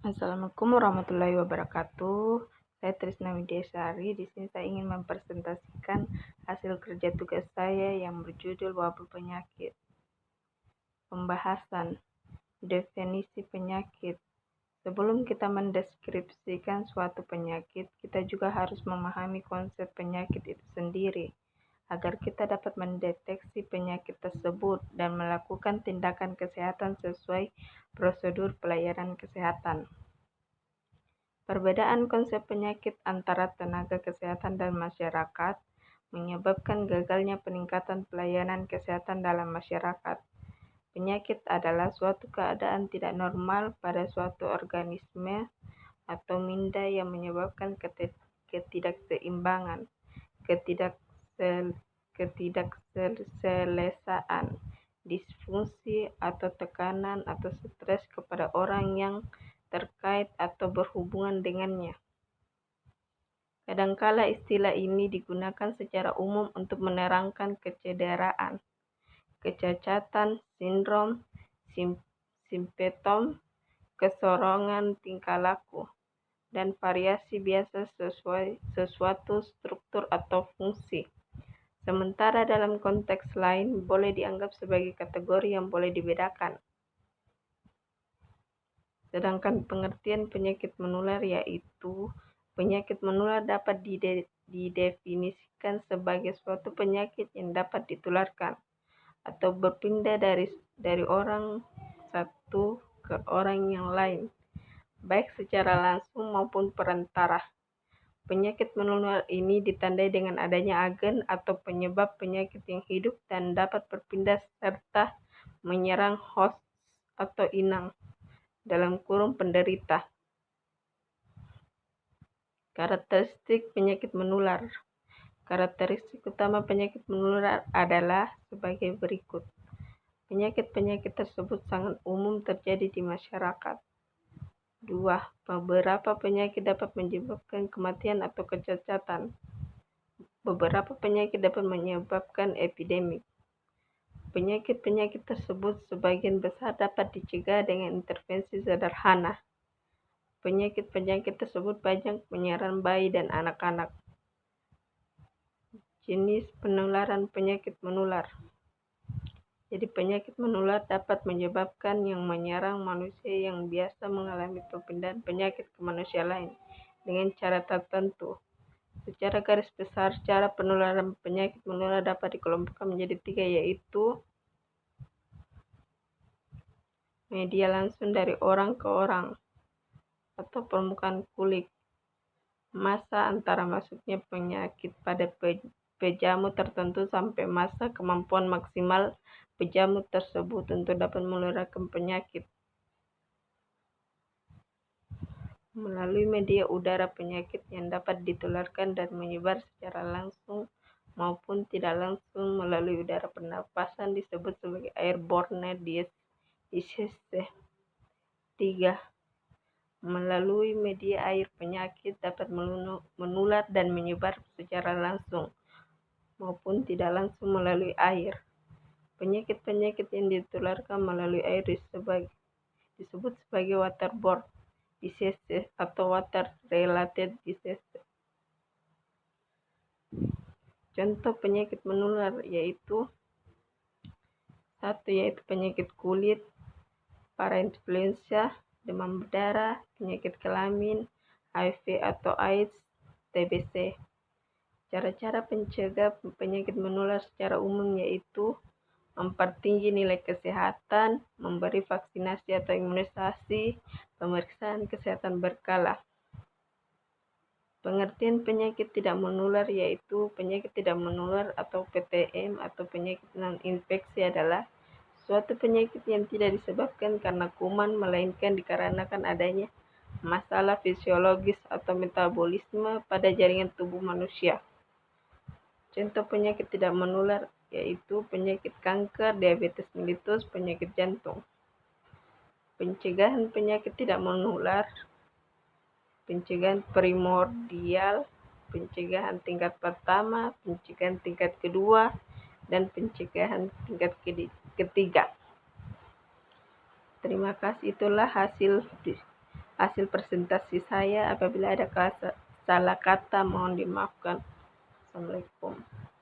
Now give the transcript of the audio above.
Assalamualaikum warahmatullahi wabarakatuh. Saya Trisna Widyasari. Di sini saya ingin mempresentasikan hasil kerja tugas saya yang berjudul Wabah Penyakit. Pembahasan definisi penyakit. Sebelum kita mendeskripsikan suatu penyakit, kita juga harus memahami konsep penyakit itu sendiri, agar kita dapat mendeteksi penyakit tersebut dan melakukan tindakan kesehatan sesuai prosedur pelayanan kesehatan. Perbedaan konsep penyakit antara tenaga kesehatan dan masyarakat menyebabkan gagalnya peningkatan pelayanan kesehatan dalam masyarakat. Penyakit adalah suatu keadaan tidak normal pada suatu organisme atau minda yang menyebabkan ketidakseimbangan, ketidakselesaan, disfungsi atau tekanan atau stres kepada orang yang terkait atau berhubungan dengannya. Kadangkala istilah ini digunakan secara umum untuk menerangkan kecederaan, kecacatan, sindrom, simptom, kesorongan tingkah laku, dan variasi biasa sesuatu struktur atau fungsi. Sementara dalam konteks lain boleh dianggap sebagai kategori yang boleh dibedakan. Sedangkan pengertian penyakit menular yaitu penyakit menular dapat didefinisikan sebagai suatu penyakit yang dapat ditularkan atau berpindah dari orang satu ke orang yang lain, baik secara langsung maupun perantara. Penyakit menular ini ditandai dengan adanya agen atau penyebab penyakit yang hidup dan dapat berpindah serta menyerang host atau inang (penderita). Karakteristik penyakit menular. Karakteristik utama penyakit menular adalah sebagai berikut. Penyakit-penyakit tersebut sangat umum terjadi di masyarakat. 2. Beberapa penyakit dapat menyebabkan kematian atau kecacatan. Beberapa penyakit dapat menyebabkan epidemik. Penyakit-penyakit tersebut sebagian besar dapat dicegah dengan intervensi sederhana. Penyakit-penyakit tersebut banyak menyerang bayi dan anak-anak. Jenis penularan penyakit menular. Jadi penyakit menular dapat menyebabkan yang menyerang manusia yang biasa mengalami perpindahan penyakit ke manusia lain dengan cara tertentu. Secara garis besar, cara penularan penyakit menular dapat dikelompokkan menjadi 3, yaitu media langsung dari orang ke orang atau permukaan kulit, masa antara masuknya penyakit pada pejamu tertentu sampai masa kemampuan maksimal pejamu tersebut untuk dapat menularkan penyakit. Melalui media udara, penyakit yang dapat ditularkan dan menyebar secara langsung maupun tidak langsung melalui udara pernapasan disebut sebagai airborne disease. 3. Melalui media air, penyakit dapat menular dan menyebar secara langsung maupun tidak langsung melalui air. Penyakit-penyakit yang ditularkan melalui air disebut sebagai waterborne disease atau water-related disease. Contoh penyakit menular yaitu 1. Yaitu penyakit kulit, parainfluenza, demam berdarah, penyakit kelamin, HIV atau AIDS, TBC. Cara-cara pencegah penyakit menular secara umum yaitu mempertinggi nilai kesehatan, memberi vaksinasi atau imunisasi, pemeriksaan kesehatan berkala. Pengertian penyakit tidak menular yaitu penyakit tidak menular atau PTM atau penyakit non-infeksi adalah suatu penyakit yang tidak disebabkan karena kuman, melainkan dikarenakan adanya masalah fisiologis atau metabolisme pada jaringan tubuh manusia. Contoh penyakit tidak menular yaitu penyakit kanker, diabetes mellitus, penyakit jantung. Pencegahan penyakit tidak menular, pencegahan primordial, pencegahan tingkat pertama, pencegahan tingkat kedua, dan pencegahan tingkat ketiga. Terima kasih, itulah hasil hasil presentasi saya. Apabila ada salah kata mohon dimaafkan. Assalamualaikum.